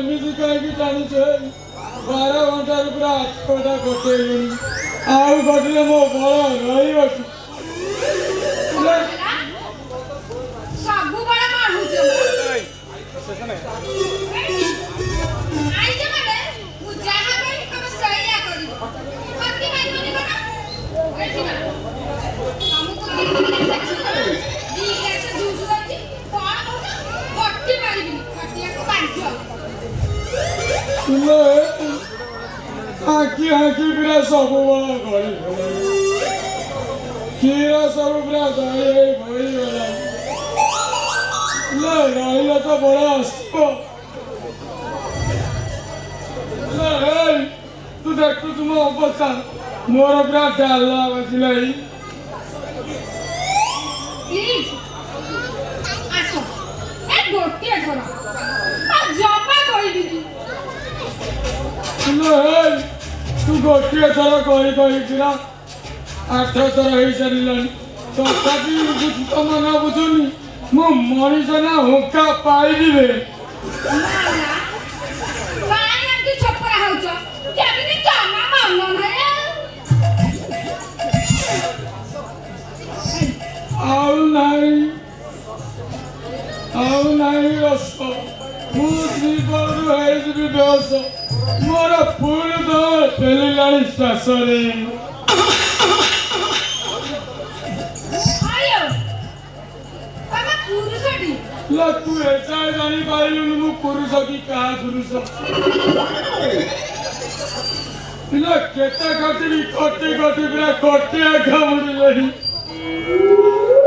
ଏମିତି କାହିଁକି ଟାଣୁଛେ? 12 ଘଣ୍ଟାରୁ ପୁରା 8ଟା କଟେଇଲିଣି, ଆଉ କଟିଲେ ମୋ ବଳ ରହିବ। ଆଖି ଆଖି ପୁରା ସବୁବେଳେ ଗଳି କ୍ଷୀର ସବୁ ପୁରା ଦହି ହେଇ ବହିଗଲା। ରହିଲେ ତ ବଳ ଆସିବ। ତୁ ଦେଖୁଛୁ ମୋ ଅବସ୍ଥା, ମୋର ପୁରା ଡାଲା ବାଜିଲାଣି। ତୁ ଗୋଟିଏ ଥର କହି କହିକିନା 8 ଥର ହେଇସାରିଲାଣି, ତଥାପି ତ ମନ ବୁଝୁନି। ମୁଁ ମଣିଷ ନା ହୁଙ୍କା ପାଇଯିବେ। ଆଉ ନାହିଁ ରସ, ମୁଁ ଶ୍ରୀପରୁ ହେଇଯିବି ବେହୋସ। ମୋର ଫୁଲ ତ ଫେଲିଲାଣି ଶ୍ୱାସରେ। ତୁ ଏଯାଏ ଜାଣିପାରିଲୁନି ମୁଁ ପୁରୁଷ କି କାହା ପୁରୁଷ। କେତେ କଟିବି, କଟି କଟି ପୁରା କଟିଆ କାମୁଡ଼ିଲେଣି,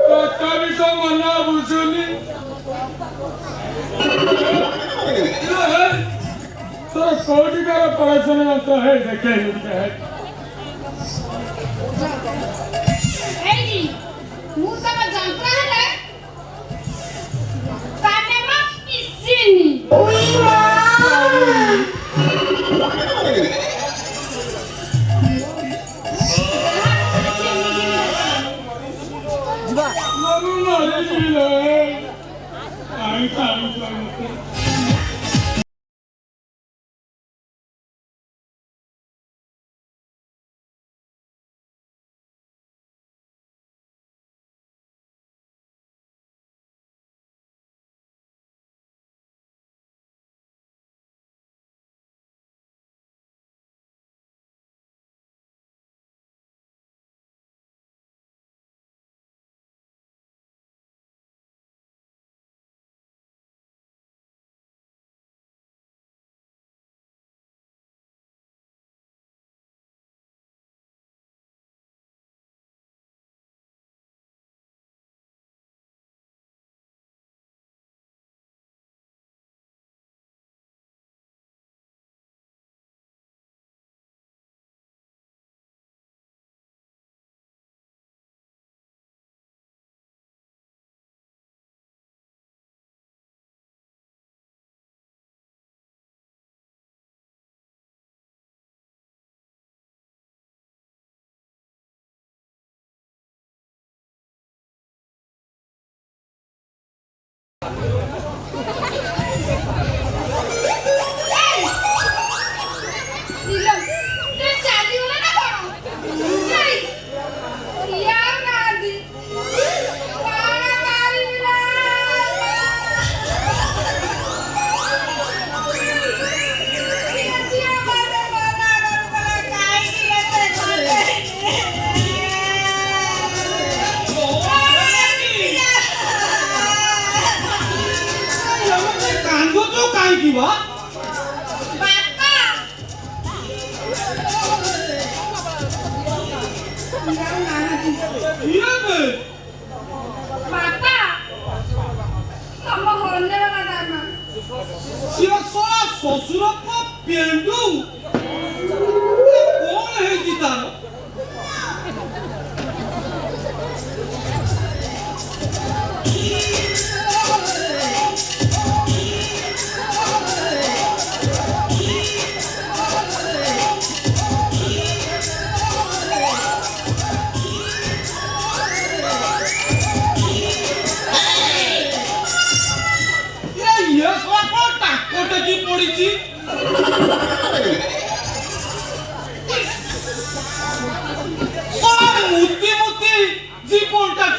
ତଥାପି ତ ମନ ବୁଝୁନି। ତୋର କୋଉଠିକାର ପଡ଼ୋଶନ ଯନ୍ତ୍ର ହେ ଦେଖେଇଲୁ ଟିକେ।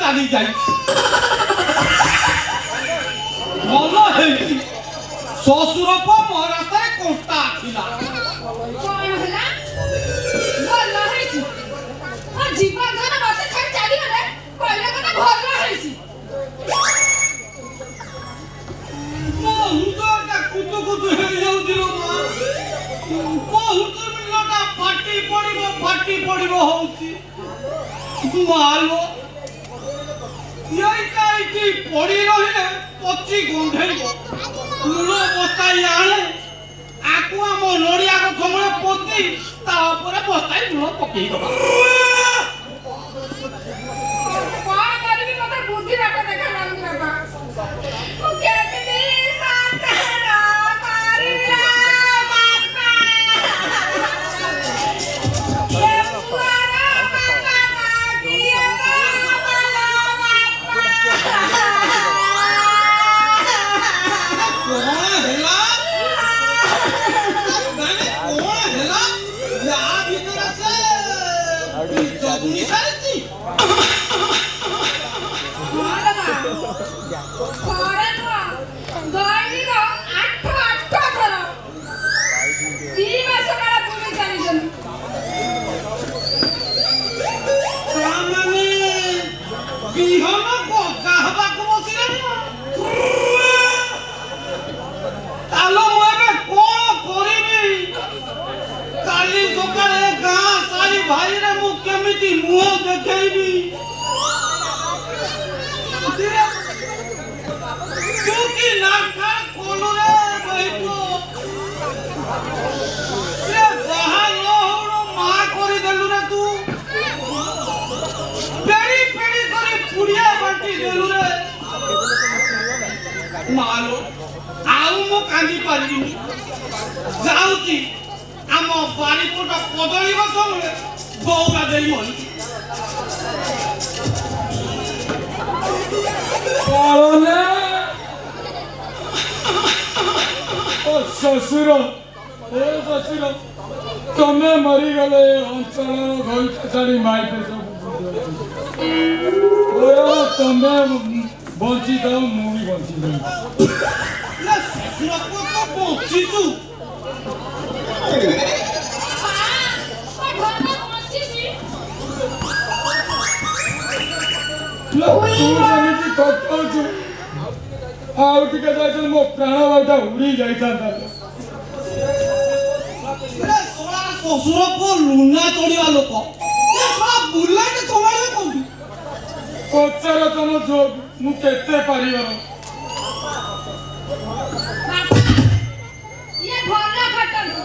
ଚାଲି ଯାଇଛି ଭଲ ହେଇଛି ଶ୍ୱଶୁର ମୋ ରାସ୍ତାରେ କଣ୍ଟା ଥିଲା କଣ ହେଲା ଭଲ ହେଇଛି ଜୀବନ ଧନ ମତେ ଛାଡ଼ି ଚାଲିଗଲେ କହିଲେ କଥା ଭଲ ହେଇଛି ମୋ ହୃଦୟଟା କୁତୁ କୁତୁ ହେଇଯାଉଛି ଲୋ ମା ମୋ ହୃଦୟଟା ଫାଟି ପଡ଼ିବ ହଉଛି ମାଲୋ ଏଇଟା ଏଇଠି ପଡ଼ି ରହିଲେ ପଚି ଗନ୍ଧେଇବ ଲୁଣ ବସ୍ତାଇ ଆଣେ ଆକୁ ଆମ ନଡ଼ିଆ ଗଛ ମୂଳେ ପୋତି ତା ଉପରେ ବସ୍ତାଇ ଲୁଣ ପକେଇଦବା କଣ କରିବି ମତେ ବୁଦ୍ଧି ବାଟ ଦେଖାଯାଉନି ବାବା ମୁଁ କେମିତି ସାନ୍ତନା କରିଲା ବାପା ଏ ପୁଆର ବାପା କିଏ ବାପା କଣ ହେଲା ମାନେ କଣ ହେଲା ୟା ଭିତରେ ସେ ଜଗୁନି ସାରିଛି ଘରେ ନୁହଁ ଦୈନିକ 8 ଥର 2 ମାସ କାଳ ବୁଲି ଚାଲିଛନ୍ତି ମାନେ ବିହନ ଗଜା ହବାକୁ ବସିଲେଣି ତାହେଲେ ମୁଁ ଏବେ କଣ କରିବି କାଲି ସକାଳେ ଗାଁ ସାରି ଭାଇରେ ମୁଁ କେମିତି ମୁହଁ ଦେଖେଇବି ତୁ କି ନାଖା କୋଲରେ ରହିବ ସେ ବାହା ନ ହଉଣୁ ମା କରିଦେଲୁ ରେ ତୁ ପେଡ଼ି କରି ପୁଡ଼ିଆ ବାଣ୍ଟି ଦେଲୁ ରେ ମାଲୋ ଆଉ ମୁଁ କାନ୍ଦି ପାରିବିନି ଯାଉଛି ଆମ ବାରିପଟ କଦଳୀ ଗଛ ମୂଳେ ଗୌରା ଦେଇ ମରିଛି ପାଳନେ ଓ ଶ୍ୱଶୁର ଏ ଶ୍ୱଶୁର ତମେ ମରିଗଲେ ଅଞ୍ଚଳର ଘଇଟା ଛାଡ଼ି ମାଇପେ ସବୁ ତମେ ବଞ୍ଚିଥାଉ ମୁଁ ବି ବଞ୍ଚିଥାଉ ଶ୍ୱଶୁର ତ ବଞ୍ଚିଛୁ ତୁ ଯେମିତି କଟଉଛୁ ଆଉ ଟିକେ ଯାଇଥିଲେ ମୋ ପ୍ରାଣ ବାୟୁଟା ଉଡ଼ି ଯାଇଥାନ୍ତା ଶ୍ୱଶୁର ପୁଅ ଲୁନା ଚଢ଼ିବା ଲୋକ ବୁଲାଟେ କମାଇଲେ କୋଉଠି ପଚାର ତମ ଯୋଗ ମୁଁ କେତେ ପାରିବାର ଇଏ ଭଲ ଖଟନ୍ତୁ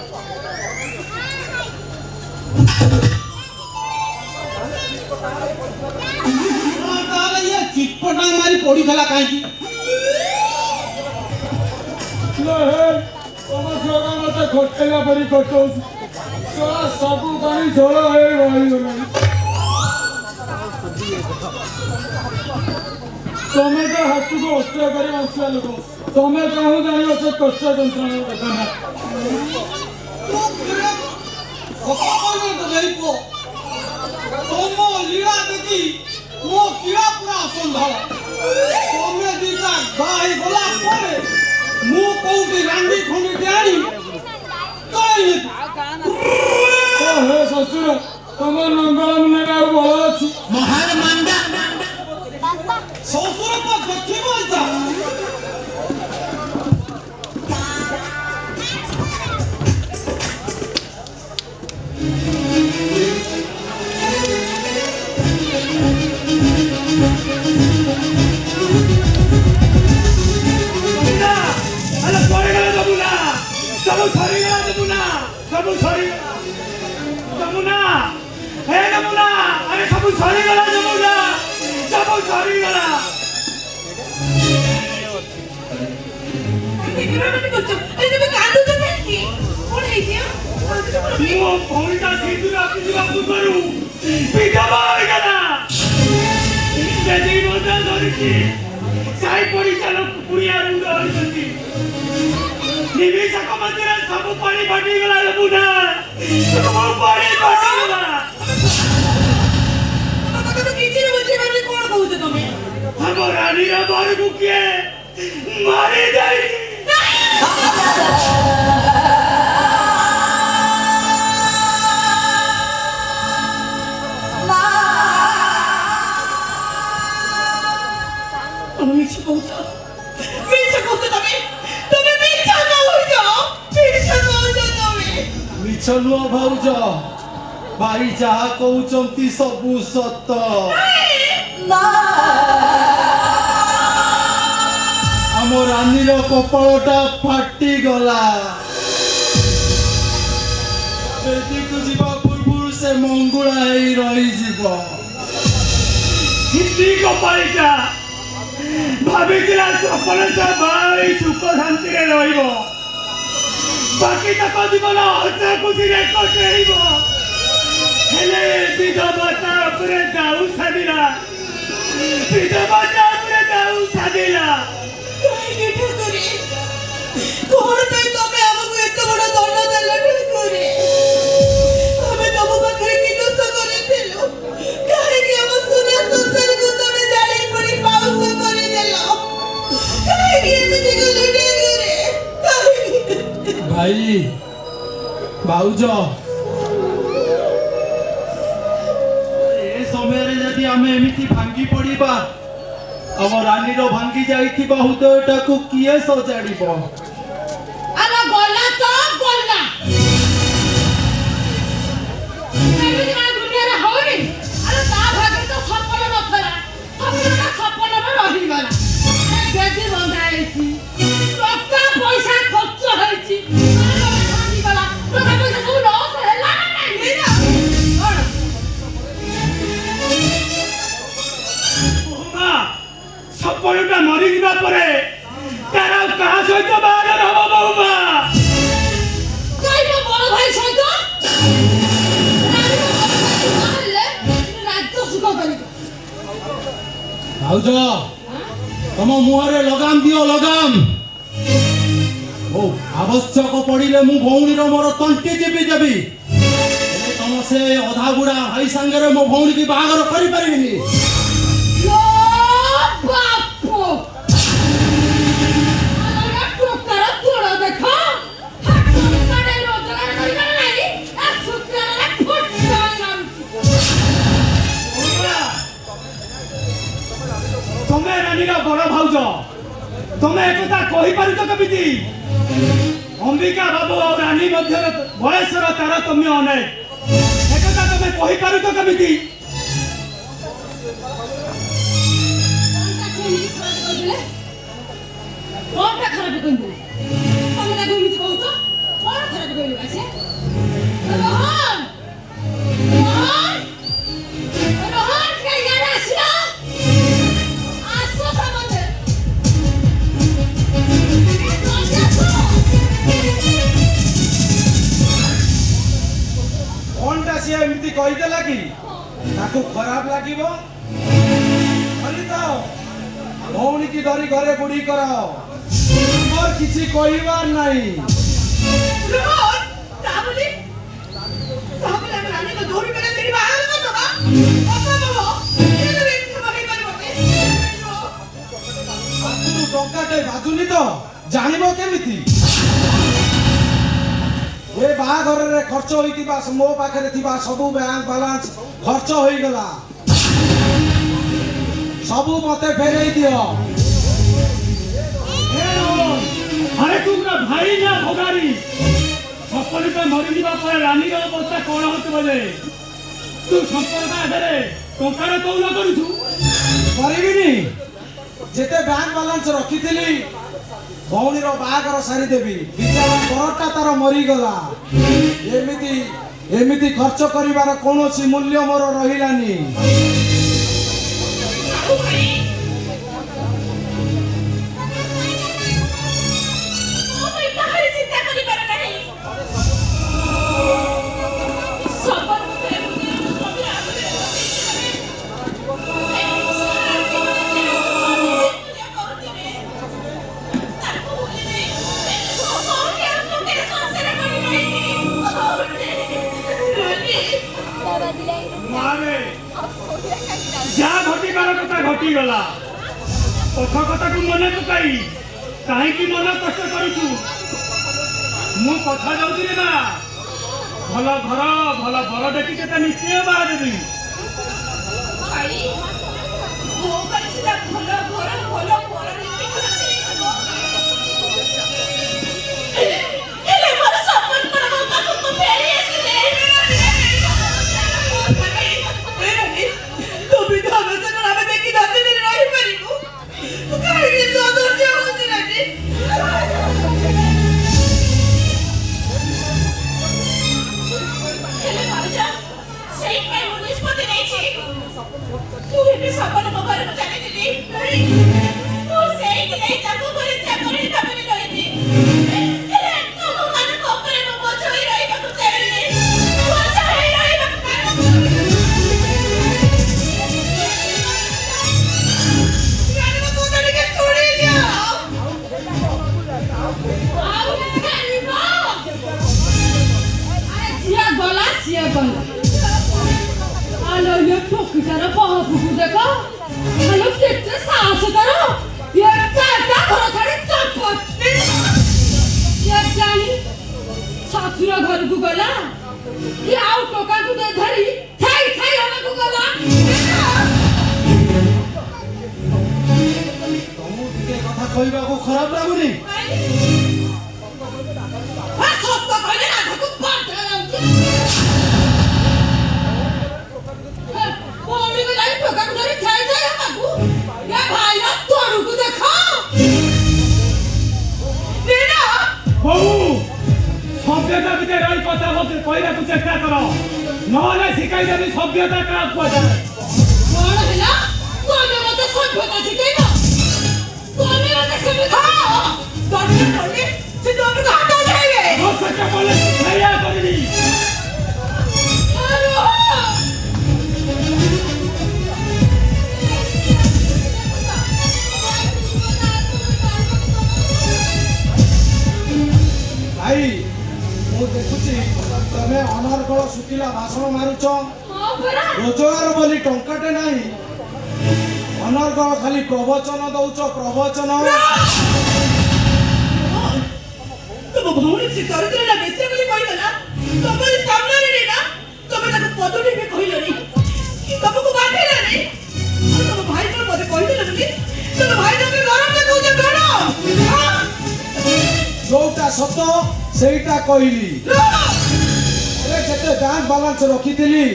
ତାହେଲେ ଇଏ ଚିଟପଟା ମାରି ପଡ଼ିଥିଲା କାହିଁକି ତମ ଝିଅଟା ମତେ ଖଟେଇଲା ପରି ଖଟଉଛି ସବୁ ପାଣି ଝୋଳ ହେଇ ରହିଗଲାଣି ତମେ ତ ହାତକୁ ଅସ୍ତ୍ର କରି ବଞ୍ଚିବା ଲୋକ ତମେ କାହୁଁ ଜାଣିବ ସେ କଷ୍ଟ ଯନ୍ତ୍ରଣା ବେଦନା ତମ ଲୀଳା ଦେଖି ମୋ କିଳା ପୁରା ଅସମ୍ଭାଳ ତମେ ଦିଟା ବାହା ହେଇଗଲା ପରେ ମୁଁ କୋଉଠି ରାଣ୍ଡି ଖଣ୍ଡି ଆଣି ହେ ଶ୍ୱଶୁର ତମ ନଙ୍ଗଳ ମୁଣ୍ଡରେ ଆଉ ବଳ ଅଛି ଶ୍ୱଶୁର ଦେଖିବ ଏଇଟା ସବୁ ପାଣି ଫାଟିଗଲା ବୁଢା ସବୁ ପାଣି ଫାଟିଗଲା କିଛି ବୁଝିପାରୁନି କଣ କହୁଛ ତମେ ରାନୀର ବରକୁ କିଏ ମାରି ଦେଇଛି? তুমি মিছ কହୁଛ মিছ কହୁଛ তুমি মিছ কହୁଛ তুমি ମିଛ ନୁହଁ ଭାଉଜ, ଭାଇ ଯାହା କହୁଛନ୍ତି ସବୁ ସତ। ଆମ ରାନୀର କପାଳଟା ଫାଟିଗଲା। ବେଦୀକୁ ଯିବା ପୂର୍ବରୁ ସେ ମଙ୍ଗୁଳା ହେଇ ରହିଯିବ। ହିନ୍ଦୀ କପାଳିଟା ଭାବିଥିଲା ସପନ ବାହା ସୁଖ ଶାନ୍ତିରେ ରହିବ, ବାକି ତାଙ୍କ ଜୀବନ ହସ ଖୁସିରେ କଟେଇବ। ହେଲେ ବିଧବା ତା ଉପରେ ଦାଉ ସାଧିଲା, ବିଧବା ତା ଉପରେ ଦାଉ ସାଧିଲା। କାହିଁକି ଠାକୁରେ କଣ ପାଇଁ ତମେ ଆମକୁ ଏତେ ବଡ଼ ଦଣ୍ଡ ଦେଲ ଠାକୁରେ? ଆମେ ତମ ପାଖରେ କି ଦୋଷ କରିଥିଲୁ? କାହିଁକି ଆମ ସୁନା ସଂସାରକୁ ତମେ ଜାଳି ପୋଡ଼ି ପାଉଁଶ କରିଦେଲ? କାହିଁକି ଏମିତି କଲ ଠାକୁରେ? କାହିଁକି? ଭାଇ ଭାଉଜ, ଏ ସମୟରେ ଯଦି ଆମେ ଏମିତି ଭାଙ୍ଗି ପଡ଼ିବା, ଆମ ରାନୀର ଭାଙ୍ଗି ଯାଇଥିବା ହୃଦୟଟାକୁ କିଏ ସଜାଡ଼ିବ? ଆରେ ଗଲା ତ ଗଲା। ଏମିତି କଣ ଦୁନିଆରେ ହଉନି? ଆରେ ତା ଭାଗ୍ୟରେ ତ ସପନ ନଥିଲା, ସପନଟା ସପନରେ ରହିଗଲା। ବେଦି ବନ୍ଧା ହେଇଛି, ଟଙ୍କା ପଇସା ଖର୍ଚ୍ଚ ହେଇଛି, ଭାଙ୍ଗିଗଲା। ଟଙ୍କା ପଇସା ସବୁ ଲସ୍ ହେଲା ନା ନାହିଁ? କଣ? ସପନଟା ମରିଯିବା ପରେ ତାର କାହା ସହିତ ବାହାଘର ହବ ବୋଉମା? କାହିଁକି ବଡ଼ ଭାଇ ସହିତ ବାହାରିଲେ ରାଜ୍ୟ ସୁଖ କରିବ। ଭାଉଜ, ତମ ମୁହଁରେ ଲଗାମ ଦିଅ, ଲଗାମ। ଓ ଆବଶ୍ୟକ ପଡ଼ିଲେ ମୁଁ ଭଉଣୀର ମୋର ତଣ୍ଟି ଚିପି ଦେବି। ହେଲେ ତମ ସେ ଅଧା ବୁଢ଼ା ଭାଇ ସାଙ୍ଗରେ ମୋ ଭଉଣୀକି ବାହାଘର କରିପାରିବିନି। ବାପୁ ଆରେ ଟୋକାର ତୋଳ ଦେଖ, ହାତରୁ କାଢେ ରୋଜଗାର କରିବାର ନାହିଁ, ଏ ଶୁକ୍ରାରେ ଫୁଟା ମାରୁଛି। ତମେ ରାନୀର ବଡ଼ ଭାଉଜ, ତମେ ଏକଥା କହିପାରୁଛ କେମିତି? ଅମ୍ବିକା ବାବୁ ଆଉ ରାନୀ ମଧ୍ୟରେ ବୟସର ତାରତମ୍ୟ ଅନେକ, ଏକଥା ତମେ କହିପାରୁଛ କେମିତି? କଣଟା ଖରାପ କହିଦେଲେ? ତମେ ତାକୁ ଏମିତି କହୁଛ? କଣ ଖରାପ କହିଲୁ ଆସେ? ରୋହନ! ରୋହନ! ରୋହନ କାଇଁ ଇଆଡ଼େ ଆସିଲ? ଆସ ସମସ୍ତେ। କଣଟା ସିଏ ଏମିତି କହିଦେଲା କି ତାକୁ ଖରାପ ଲାଗିବ? ଖାଲି ତ ଭଉଣୀକି ଧରି ଘରେ ବୁଢ଼ୀ କରାଅ, ମୋର କିଛି କହିବାର ନାହିଁ। ରୋହନ, ତା ବୋଲି ଆମେ ରାନୀକୁ ଧରି ବେଲେ ସେଠି ବାହାଘର କରିଦେବା? ଅସମ୍ଭବ। କେବେ ବି ଏମିତି ହେଇ ପାରିବନି। ହାତରୁ ଟଙ୍କାଟେ ବାଜୁନି ତ ଜାଣିବ କେମିତି? ଏ ବାହାଘରରେ ଖର୍ଚ୍ଚ ହୋଇଥିବା ମୋ ପାଖରେ ଥିବା ସବୁ ବ୍ୟାଙ୍କ ବାଲାନ୍ସ ଖର୍ଚ୍ଚ ହୋଇଗଲା, ସବୁ ମତେ ଫେରେଇ ଦିଅ। আরে তোমরা ভাই না ভোগারি, সকলকে মরিଯିବା ପରେ ରାନୀର ଅବସ୍ଥା କ'ଣ ହଉଥିବ ଯେ? ତୁ ସମ୍ପର୍କ ଆଧାରେ ଟଙ୍କାର କৌନ କରୁଛୁ? କରିବିନି। ଯେତେ ବ୍ୟାଙ୍କ ବାଲାନ୍ସ ରଖିଥିଲି ଭଉଣୀର ବାହାଘର ସାରିଦେବି, ବିଚାରା ବରଟା ତାର ମରିଗଲା। ଏମିତି ଖର୍ଚ୍ଚ କରିବାର କୌଣସି ମୂଲ୍ୟ ମୋର ରହିଲାନି। ଯାହା ଘଟିବାର କଥା ଘଟିଗଲା, କଥା କଥାକୁ ମନେ ପକାଇ କାହିଁକି ମନ କଷ୍ଟ କରୁଛୁ? ମୁଁ କଥା ଯାଉଥିଲି ନା, ଭଲ ଘର ଭଲ ବର ଦେଖି କେତେ ନିଶ୍ଚୟ ବାହା ଦେବି। ଭାଇ ମୋ ପାଇଁ ସିନା ଭଲ ଘର ଭଲ ବର ହେଲେ ମୋର ସପନ କଣ ମୋ ପାଖକୁ ଫେରି ଆସିଲେ? ତୁ ବି ତ ଅବଶ୍ୟ କଣ ଆମେ ଦେଖି 10 ଦିନ ରହିପାରିବୁ? ତୁ କାହିଁକି ତୁ ଅଧୈର୍ଯ୍ୟ ହଉଛୁ ରାଜି? ହେଲେ ଭାଉଜ ସେଇଥିପାଇଁ ମୁଁ ନିଷ୍ପତ୍ତି ନେଇଛି। ମୁଁ ଏବେ ସପନ ମୋ ଘରକୁ ଚାଲିଯିବି। ମୁଁ ସେଇଠି ଯାଇ ତାକୁ ଘରେ ଚାକରି ଭାବରେ ରହିବି। ହେଲେ ତମମାନଙ୍କ ଉପରେ ମୁଁ ବୋଝ ହୋଇ ରହିବାକୁ ଚାହେଁନି। ବୋଝ ହୋଇ ରହିବାକୁ ରାଣୀଙ୍କ କଥା ଟିକେ ଶୁଣି ଦିଅ। ଆଉ ଖେଳିବ? ଆରେ ଝିଅ ଗଲା ସିଏ ଗଲା। ଆଲୋ ଇଏ ଠକିଟାର ବାହାପୁକୁ ଦେଖ। ଆଲୋ କେତେ ସାହସ ତାର। ଏକା ଏକା ଘର ଛାଡ଼ି ଚପଟି। କିଏ ଜାଣି ଶାଶୁର ଘରକୁ ଗଲା କି ଆଉ ଟୋକାକୁ ଧରି ଥାଇ ଥାଇ ହବାକୁ ଗଲା। ତମକୁ ଟିକେ କଥା କହିବାକୁ ଖରାପ ଲାଗୁନି? ସତ କହିଲେ ରାଧାକୁ ବାଟ ଲାଗୁଛି। ଭଉଣୀକୁ ଯାଇ ଟୋକାକୁ ଧରି ଥାଇ ଥାଇ ହବାକୁ। ଏ ଭାଇର ତୋଡ଼କୁ ଦେଖ। ବୋହୂ ସଭ୍ୟତା ଭିତରେ ରହି କଥା କହିବାକୁ ଚେଷ୍ଟା କର, ନହେଲେ ଶିଖାଇ ଦେବି ସଭ୍ୟତା କାହାକୁ କୁହାଯାଏ। କଣ ହେଲା? ତମେ ମତେ ସଭ୍ୟତା ଶିଖେଇବ? ତମେ ମତେ ସଭ୍ୟତା ଦର୍ଶନ କଲେ ସେ ତମକୁ ହାତ ଉଠାଇବେ। ମୋ ସହିତ କଲେ ସେଇଆ କରିବି। ଭାଇ ମୁଁ ଦେଖୁଛି ତମେ ଅନର୍ଗଳ ଶୁଖିଲା ଭାଷଣ ମାରୁଛ। ହଁ ପରା। ରୋଜଗାର ବୋଲି ଟଙ୍କାଟେ ନାହିଁ, ଅନର୍ଗଳ ଖାଲି ପ୍ରବଚନ ଦଉଛ ପ୍ରବଚନ। ତମ ଭଉଣୀ ସେ ଦରିଦ୍ର ନା ବେଶ୍ୟା ବୋଲି କହିଲ ନା? ତମରି ସାମ୍ନାରେ ନା ତମେ ତାକୁ ପଦଟି ବି କହିଲନି କି ତମକୁ ବାଧିଲାନି? ଆଉ ତମ ଭାଇ କଣ ମତେ କହିଦେଲେ ବୋଲି ତମ ଭାଇ ତମେ ଗରମ ଦେଖାଉଛ କଣ? ଯୋଉଟା ସତ ସେଇଟା କହିଲି। ଆରେ ଯେତେ ବ୍ୟାଙ୍କ ବାଲାନ୍ସ ରଖିଥିଲି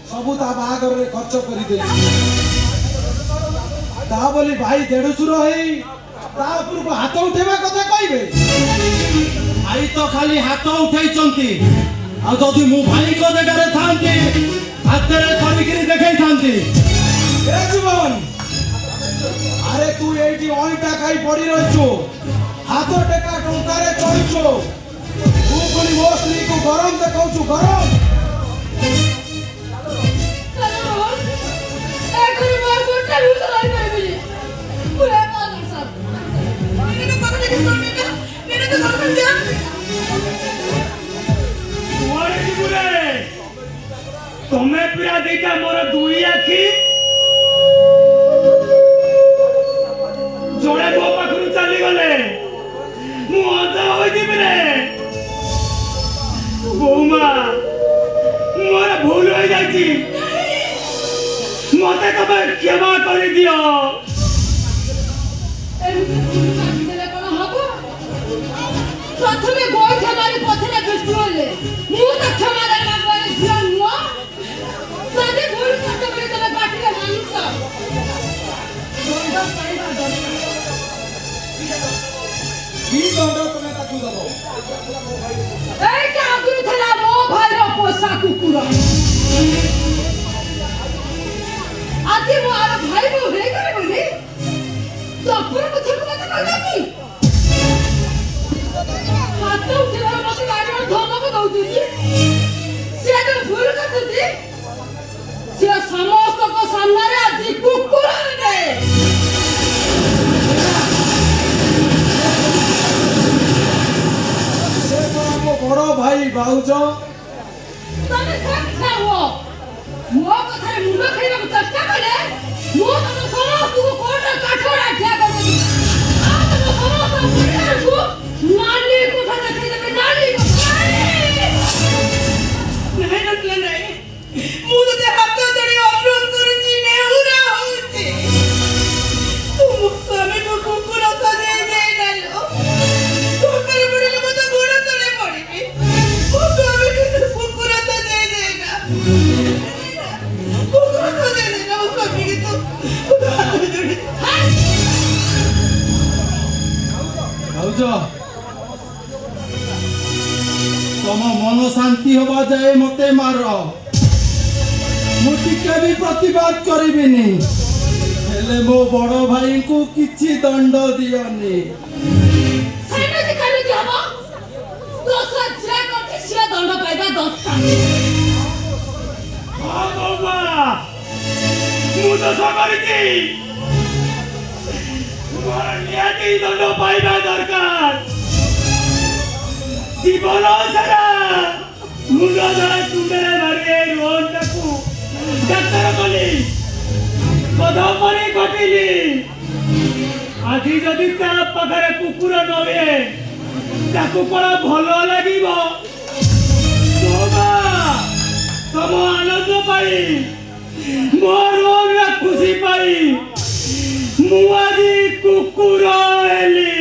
ସବୁ ତା ବାହାଘରରେ ଖର୍ଚ୍ଚ କରିଦେଲି। ତା ବୋଲି ଭାଇ ଦେଢଶୁର ହେଇ ତା ଉପରକୁ ହାତ ଉଠେଇବା କଥା କହିବେ? ଭାଇ ତ ଖାଲି ହାତ ଉଠେଇଛନ୍ତି, ଆଉ ଯଦି ମୁଁ ଭାଇଙ୍କ ଜାଗାରେ ଥାନ୍ତି ହାତରେ କରିକିରି ଦେଖେଇଥାନ୍ତି। ଏ ଜୀବନ, ଆରେ ତୁ ଏଇଠି ଅଇଁଠା ଖାଇ ପଡି ରହିଛୁ, ହାତ ଟେକା ଟଙ୍କାରେ ଚଳିଛୁ। ତୁ ପୁଣି ମୋ ସ୍ତ୍ରୀକୁ ଗରମ ଦେଖାଉଛୁ ଗରମ। କୁଆଡ଼େ ଯିବୁ ରେ? ତମେ ପିଲା ଦିଟା ମୋର ଦୁଇ ଆଖି, ଜଣେ ମୋ ପାଖରୁ ଚାଲିଗଲେ ମୁଁ ଅନ୍ଧ ହୋଇଯିବି ରେ। ବୋଉମା ମୋର ଭୁଲ ହୋଇଯାଇଛି, ମତେ ତମେ କ୍ଷମା କରିଦିଅ। ପ୍ରଥମେ ଗୋଇଠା ମାରି ପଛରେ ଦୃଷ୍ଟି ହେଲେ ମୁଁ ତ କ୍ଷମା ଦେବାକୁ ଝିଅ ନୁହଁ। ଯଦି ଭୁଲ କରିଛ ବୋଲି ତମେ ପାଟିରେ ମାନୁଛ, ଦଣ୍ଡ ପାଇବା ଦରକାର। କି ଦଣ୍ଡ ତମେ ତାକୁ ଦବ? এইটা আগুন ଥିଲା ମୋ ଭାଇର ପୋଷା କୁକୁର। ଆଜି ମୁଁ ଆର ଭାଇ ବୋଉ ହେଇଗଲି ବୋଲି ତପର ପଛକୁ ମତେ କହିଲା କି? ହାତ ଉଠେଇବାର ମତେ ଗାଡ଼ିର ଧମକ ଦଉଛନ୍ତି। ସିଏ ତ ଭୁଲ କରୁଛନ୍ତି, ସିଏ ସମସ୍ତଙ୍କ ସାମ୍ନାରେ ଆଜି କୁକୁର ହେବେ। ସେ କଣ ମୋ ବଡ ଭାଇ ଭାଉଜ? ତମେ ସାକ୍ଷା ହୁଅ। ମୋ କଥାରେ ମୁଣ୍ଡ ଖେଳିବାକୁ ଚେଷ୍ଟା କଲେ ମୁଁ ତମ ସମସ୍ତଙ୍କୁ କୋର୍ଟରେ କାଠଗড়ା ଠିଆ କରିଦେବି। ଭାଉଜ ତମ ମନ ଶାନ୍ତି ହବା ଯାଏ ମତେ ମାର, ମୁଁ ଟିକେ ବି ପ୍ରତିବାଦ କରିବିନି, ହେଲେ ମୋ ବଡ ଭାଇଙ୍କୁ କିଛି ଦଣ୍ଡ ଦିଅନି। ସେମିତି କେମିତି ହବ? ଦୋଷ ଯିଏ କରିଛି ସିଏ ଦଣ୍ଡ ପାଇବା ଦରକାର। ହଁ ବାବା, ମୁଁ ଦୋଷ କରିଛି, ମୋର ନିହାତି ଦଣ୍ଡ ପାଇବା ଦରକାର। ଜୀବନ ସାରା ମୁଣ୍ଡ ଧରା ତୁଣ୍ଡରେ ମାରି ରୋହନଟାକୁ ଡାକ୍ତର କଲି, ବଧ ପରି ଘଟିଲି। ଆଜି ଯଦି ତା ପାଖରେ କୁକୁର ନ ହୁଏ ତାକୁ କଣ ଭଲ ଲାଗିବ? ତମ ଆନନ୍ଦ ପାଇଁ, ମୋ ରୋଗର ଖୁସି ପାଇଁ ମୁଁ ଆଜି କୁକୁର ହେଲି।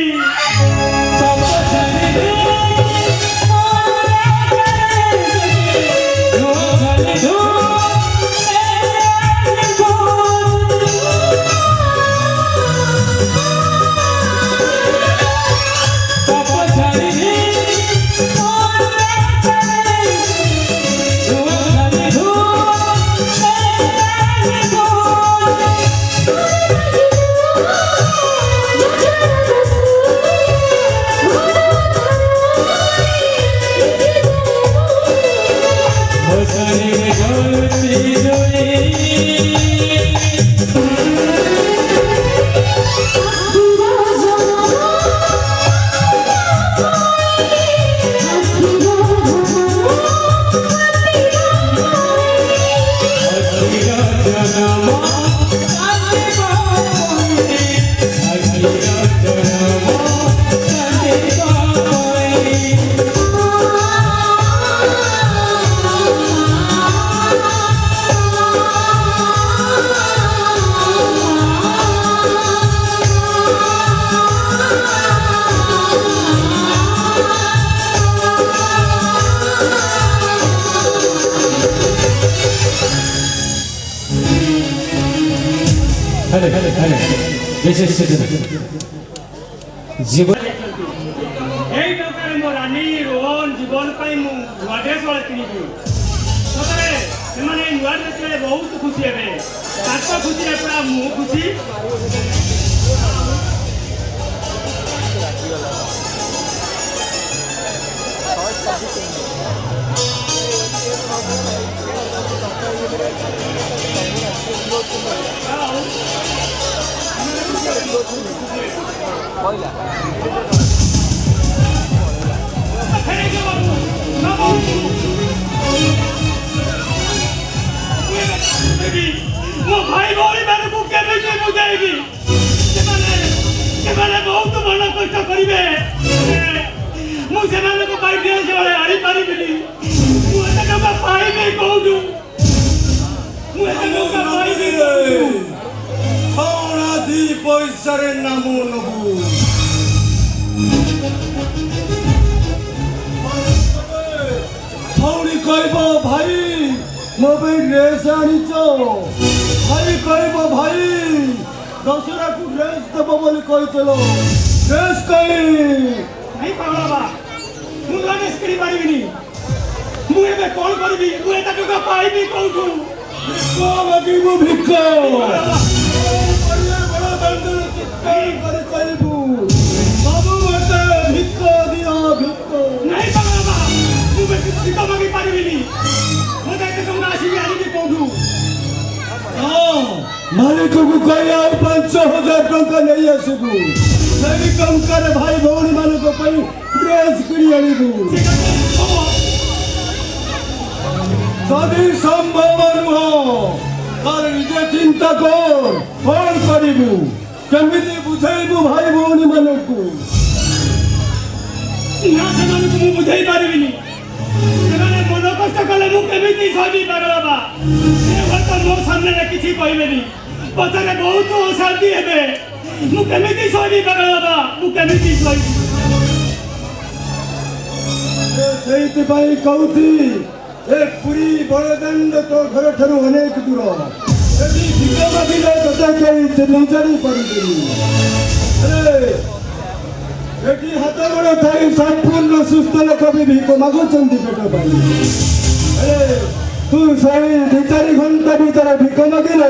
জীবন এই টঙ্কাରେ ମୋ ରାନୀ ରୋହନ ଜୀବନ ପାଇଁ ମୁଁ ନୂଆ ଡ୍ରେସ୍ ହଳେ କିଣିବି। ସତରେ ସେମାନେ ଏଇ ନୂଆ ଡ୍ରେସ୍ ରେ ବହୁତ ଖୁସି ହେବେ, ତାଙ୍କ ଖୁସିରେ ପୁରା ମୁଁ ଖୁସି। ମୋ ଭାଇ ଭଉଣୀ ମାନଙ୍କୁ କେମିତି ବୁଝେଇବି? ସେମାନେ ବହୁତ ମନ କଷ୍ଟ କରିବେ, ମୁଁ ସେମାନଙ୍କୁ ପାଇଁ ଡ୍ରେସ୍ ହଳେ ଆଣିପାରିବିନି। ମୁଁ ଏତେ ଟଙ୍କା ପାଇବି କୋଉଠୁ? ମୁଁ ଏତେ ଟଙ୍କା ପାଇବି କୋଉଠୁ? କଣ ଦି ପଇସାରେ ନାମ ନବୁ? ଭଉଣୀ କହିବ ଭାଇ ମୋ ପାଇଁ ଡ୍ରେସ୍ ଆଣିଛ, ଭାଇ କହିବ ଭାଇ ଦଶହରାକୁ ଡ୍ରେସ୍ ଦେବ ବୋଲି କହିଥିଲ, ଡ୍ରେସ୍ କହି ନାଇଁ ପାଗଳ ବାବା, ମୁଁ ନୂଆ ଡ୍ରେସ୍ କିଣି ପାରିବିନି। ମୁଁ ଏବେ କଣ କରିବି? ମୁଁ ଏତେ ଟଙ୍କା ପାଇବି କୋଉଠୁ? ମାଗିବୁ ଭିକ, କହିବୁ ସବୁ ମତେ ଭିକ ଦିଅ ଭିକ। ନାଇଁ ପାଗଳ ବାବା, ମୁଁ ବେଶୀ ଭିକ ମାଗି ପାରିବିନି। ମୋତେ ଏତେ ଟଙ୍କା ଆସିକି ଆଣିବି କୋଉଠୁ? ମାଲିକକୁ କହି ଆଉ 5,000 ଟଙ୍କା ନେଇ ଆସିବୁ, ସେଇ ଟଙ୍କାରେ ଭାଇ ଭଉଣୀ ମାନଙ୍କ ପାଇଁ ଡ୍ରେସ୍ କିଣି ଆଣିବୁ। ଯଦି ସମ୍ଭବ ନୁହଁ ତାହେଲେ ନିଜେ ଚିନ୍ତା କର, କଣ କରିବୁ, କେମିତି ବୁଝେଇବୁ ଭାଇ ଭଉଣୀ ମାନଙ୍କୁ? ନା ସେମାନଙ୍କୁ ମୁଁ ବୁଝେଇ ପାରିବିନି, ସେମାନେ ମନ କଷ୍ଟ କଲେ ମୁଁ କେମିତି ସହି ପାଗଳ ବାବା? ସେ ହୁଏତ ମୋ ସାମ୍ନାରେ କିଛି କହିବେନି, ପଛରେ ବହୁତ ଅଶାନ୍ତି ହେବେ, ମୁଁ କେମିତି ସହି ପାଗଳ ବାବା? ମୁଁ କେମିତି ସହିବି? ସେଇଥିପାଇଁ କହୁଛି ଏ ପୁରୀ ବଳଦାଣ୍ଡ ତୋ ଘର ଠାରୁ ଅନେକ ଦୂର, ଯଦି ଭିକ ମାଗିଲେ ତୋତେ କିଛି ନ ଜାଣି ପାରିବିନି। ଏଠି ହାତ ଗୋଡ଼ ଥାଇ ସମ୍ପୂର୍ଣ୍ଣ ସୁସ୍ଥ ଲୋକ ବି ଭିକ ମାଗୁଛନ୍ତି ପେଟ ପାଇଁ। ତୁ ସେଇ 2-4 ଘଣ୍ଟା ଭିତରେ ଭିକ ମାଗିଲେ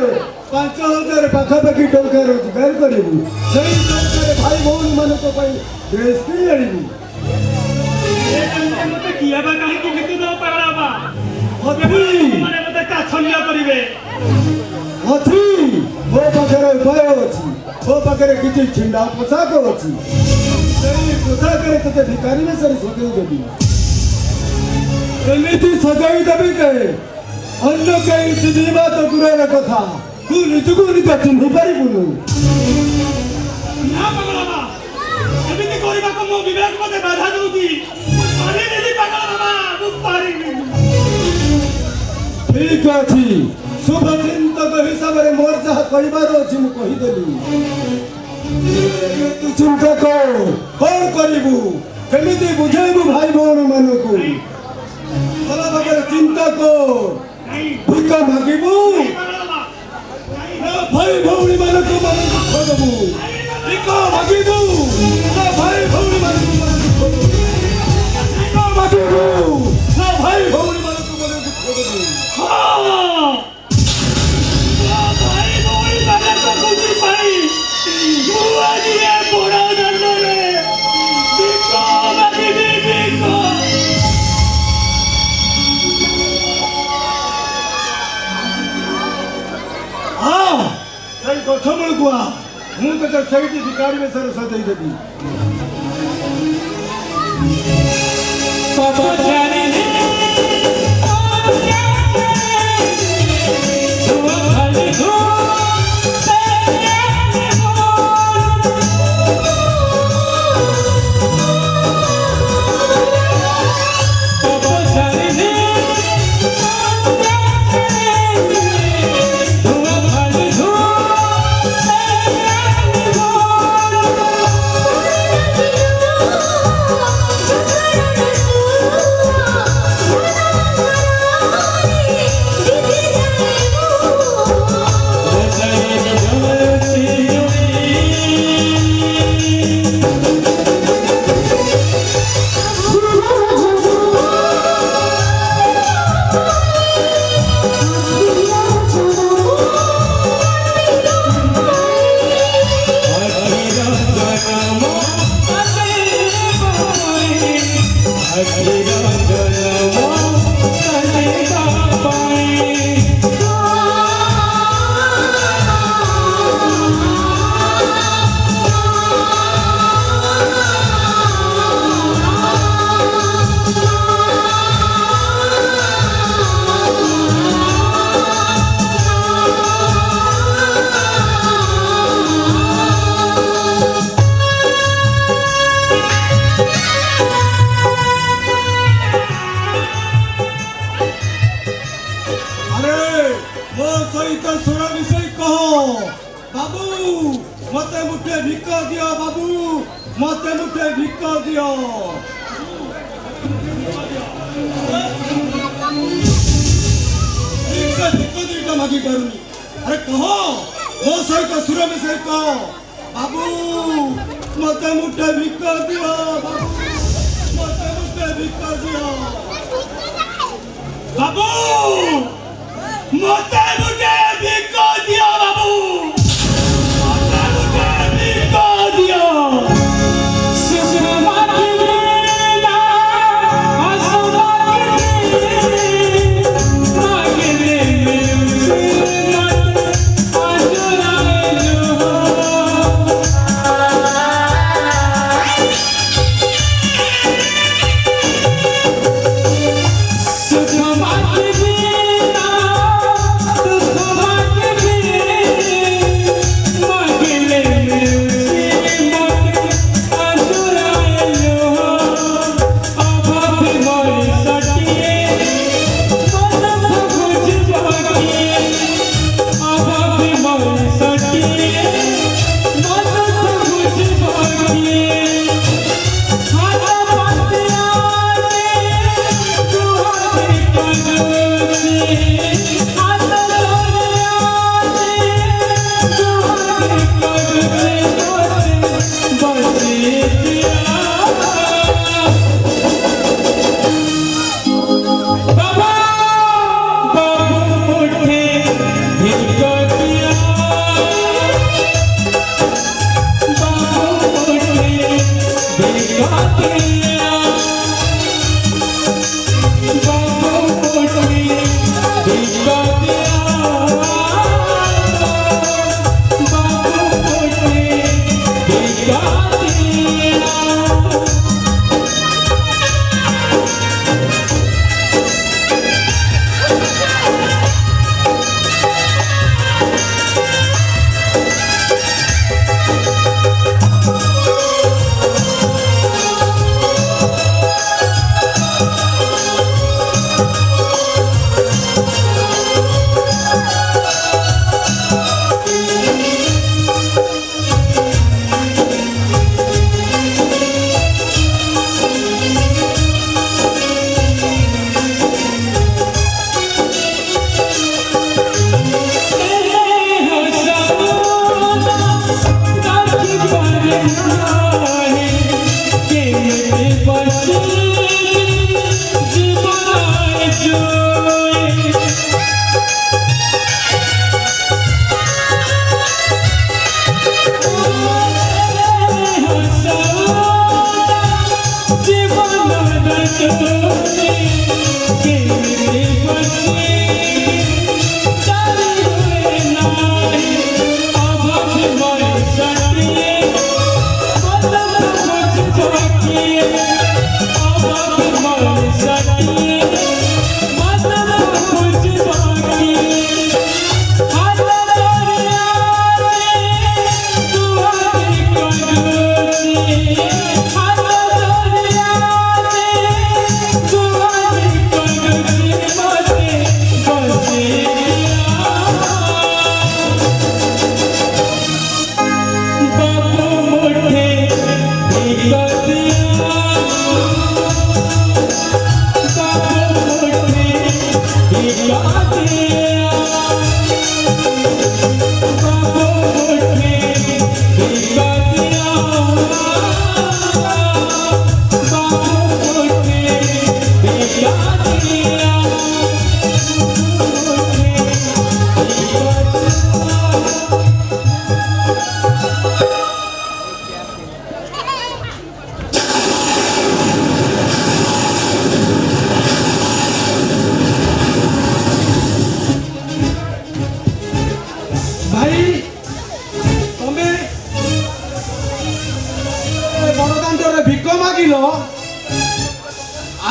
5,000 ପାଖାପାଖି ଟଙ୍କା ରୋଜଗାର କରିବୁ। ସେଇ ଟଙ୍କାରେ ଭାଇ ଭଉଣୀମାନଙ୍କ ପାଇଁ ଡ୍ରେସ୍ କିଣି ଆଣିବୁ। ମତେ କିଏ ବା କାହିଁକି ଭିକ ଦେବ ପାଗଳ ବା ଅଛି ମାନେ ମତେ କାଛନ୍ୟ କରିବେ। ଅଛି ମୋ ପାଖରେ ଉପାୟ ଅଛି। ମୋ ପାଖରେ କିଛି ଛିଣ୍ଡା ପୋଷାକ ଅଛି। ସେଇ ପୋଷାକରେ ତତେ ଭିକାରୀ ବେଶରେ ସଜେଇ ଦେବି। ଏମିତି ସଜାଇ ଦେବି ଯେ ଅନ୍ୟ କେହି ଚିହ୍ନିବା ତ ଦୂରର କଥା, ତୁ ନିଜକୁ ନିଜ ଚିହ୍ନି ପାରିବୁନୁ। ନା ପାଗଳ ବାବା, ଏମିତି କରିବାକୁ ମୋ ବିବେକ ମତେ ବାଧା ଦଉଛି। ମୁଁ ପାରିବିନି ପାଗଳ ବାବା, ମୁଁ ପାରିବିନି। ଠିକ ଅଛି, ଶୁଭ ଚିନ୍ତକ ହିସାବରେ ମୋର ଯାହା କହିବାର ଅଛି ମୁଁ କହିଦେଲି। ତୁ ଚିନ୍ତା କର, କଣ କରିବୁ, କେମିତି ବୁଝେଇବୁ ଭାଇ ଭଉଣୀ ମାନଙ୍କୁ। ଭଲ ଭାବରେ ଚିନ୍ତା କର। ଭିକ ମାଗିବୁ ନା ଭାଇ ଭଉଣୀ ମାନଙ୍କୁ ଦୁଃଖ ଦେବୁ? ଭିକ ମାଗିବୁ ନା ଭାଇ ଭଉଣୀ ମାନଙ୍କୁ ଦୁଃଖ ଦେବୁ? ଭିକ ମାଗିବୁ ନା ଭାଇ ଭଉଣୀ ମାନଙ୍କୁ ଦୁଃଖ ଦେବୁ? ଭାଇ ଭଉଣୀ ମାନଙ୍କ ଖୁସି ପାଇଁ ମୁଁ ଆଜି ଏ ବଡ଼ ଦାଣ୍ଡରେ ଭିକ ମାଗିବି। ଭିକ ସେଇ ଗଛ ମୂଳକୁ ଆ, ମୁଁ ତତେ ସେଇଠି ଭିକାରୀ ବେଶରେ ସଜେଇ ଦେବି। मते मुठे भिक दियो बाबू, मते मुठे भिक दियो। भिक दुईटा मागी पारुनी। अरे कह मो सहित सुर मिसाई कह बाबू मते मुठे भिक दियो बाबू, मते मुठे भिक दियो बाबू, मते मुठे भिक दियो बाबू, मते मुठे भिक दियो। सुख मांगे बिना दुख मांगे बिना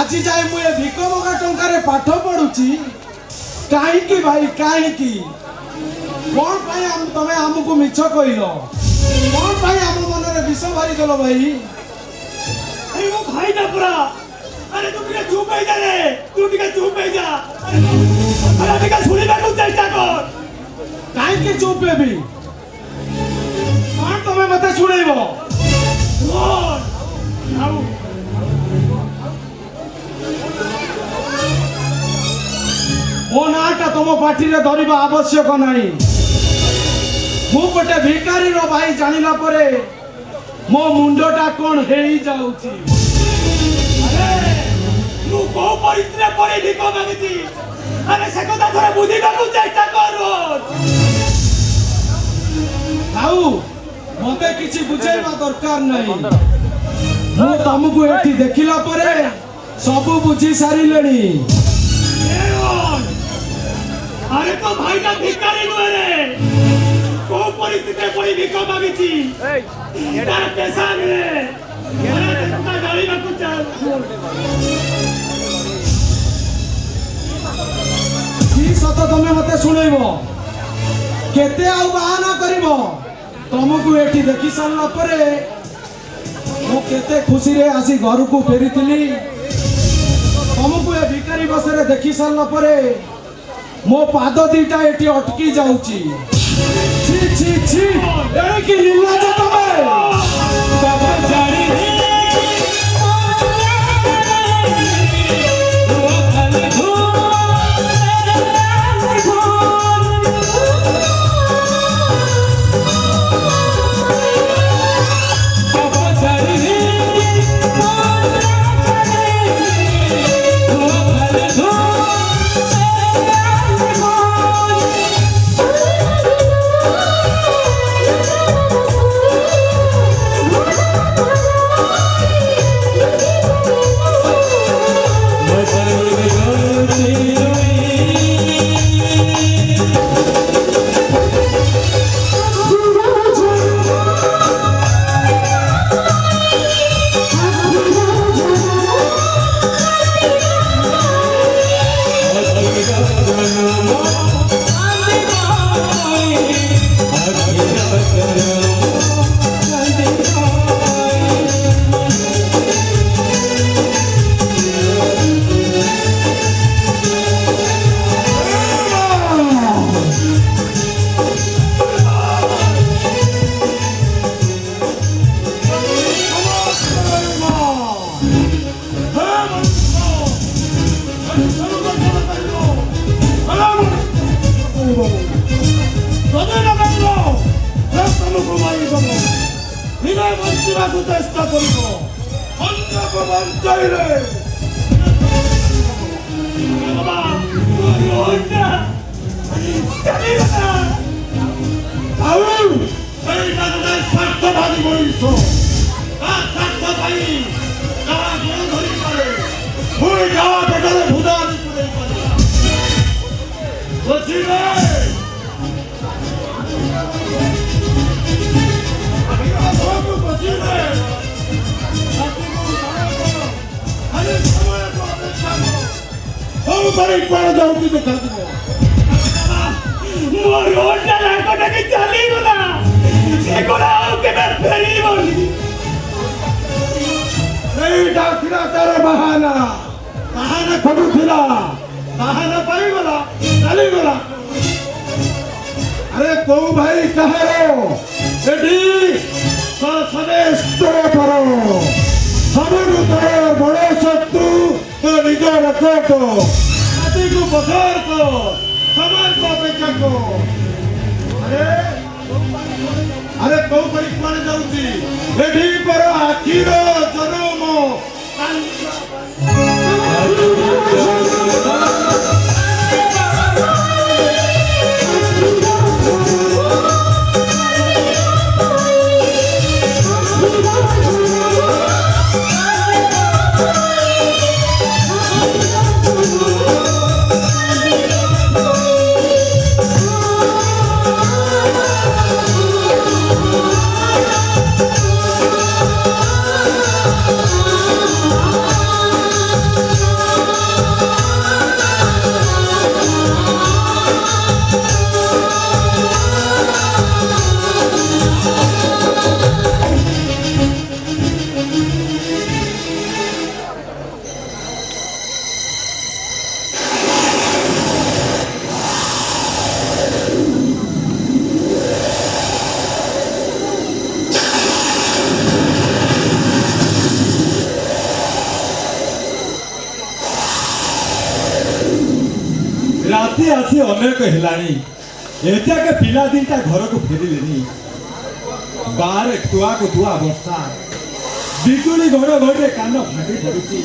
আজি যাই মু এ ভিক মগা টঙ্কারে পাঠ পড়ুছি কাহিকি ভাই কাহিকি কোন পাই তুমি আমুকু মিছ কইল কোন পাই আম মନରେ বিষ ভরি দেল ভাই अरे वो भाई ना पूरा अरे तू टिके चुप हो जा रे तू टिके चुप हो जा अरे टिके सुनी बाकू चेष्टा कर কাহিকি চুপ হেবি কোন তুমি মতে শুনাইব बोल आओ ମୋ ନାଁଟା ତମ ପାଟିରେ ଧରିବା ଆବଶ୍ୟକ ନାହିଁ ମୁଁ ଗୋଟେ ଭିକାରୀର ଭାଇ ଜାଣିଲା ପରେ ମୋ ମୁଣ୍ଡଟା କ'ଣ ହେଇଯାଉଛି अरे तू को परिस्थिति पड़े भिको मांगती अरे से কথা ধরে বুঝি বাকू चेष्टा कर ଆଉ ମତେ କିଛି ବୁଝେଇବା ଦରକାର ନାହିଁ ମୁଁ ତମକୁ ଏଠି ଦେଖିଲା ପରେ ସବୁ ବୁଝି ସାରିଲେଣି अरे तो भाई का भिखारी नुहे रे को परिस्थिति पड़ी भिको मांगती तार पैसा रे अरे तो गाड़ी में कुछ କି ସତ ତମେ ମତେ ଶୁଣେଇବ କେତେ ଆଉ ବାହାନା କରିବ ତମକୁ ଏଠି ଦେଖି ସାରିଲା ପରେ ମୁଁ କେତେ ଖୁସିରେ ଆସି ଘରକୁ ଫେରିଥିଲି ତମକୁ ଏ ଭିକାରୀ ବସରେ ଦେଖି ସାରିଲା ପରେ ମୋ ପାଦ ଦିଟା ଏଠି ଅଟକି ଯାଉଛି छी छी छी ଏଇ କି ନିର୍ଲଜ୍ଜ ତମେ बाबा जानी चेष्टा করে পড়ে যাଉଛି দেখাଯିବ ମୋ ରୋଡଟା ଲାଙ୍କଟାକି ଚାଲିଗଲା ସେଗୁଡ଼ା ଆଉ କେବେ ଫେରିବନି। এইটা ଥିଲା ତାର ବାହାନା ବାହାନା ଖଟୁଥିଲା ବାହାନା ପାଇଗଲା ଚାଲିଗଲା। ଆରେ କୋଉ ଭାଇ କାହାର ଏଠି ସଦେଷ୍ଟର ସବୁଠୁ ତୋର ବଡ଼ ଶତ୍ରୁ ତୋ ନିଜର କୋଟ ଜାତିକୁ ପଥର କର ସମାଜକୁ ଅପେକ୍ଷା କର। ଆରେ କୋଉ ଭାଇ କୁଆଡ଼େ ଯାଉଛି ଏଠି ପର ଆଖିର ଜନମ ରାତି ଆସି ଅନେକ ହେଲାଣି ଏଯାକେ ପିଲା ଦିଟା ଘରକୁ ଫେରିଲେନି। ବାହାରେ ତୁଆକୁ ତୁଆ ବର୍ଷା ବିଜୁଳି ଘଡ଼ଘଡ଼ିରେ କାନ ଫାଟି ପଡୁଛି।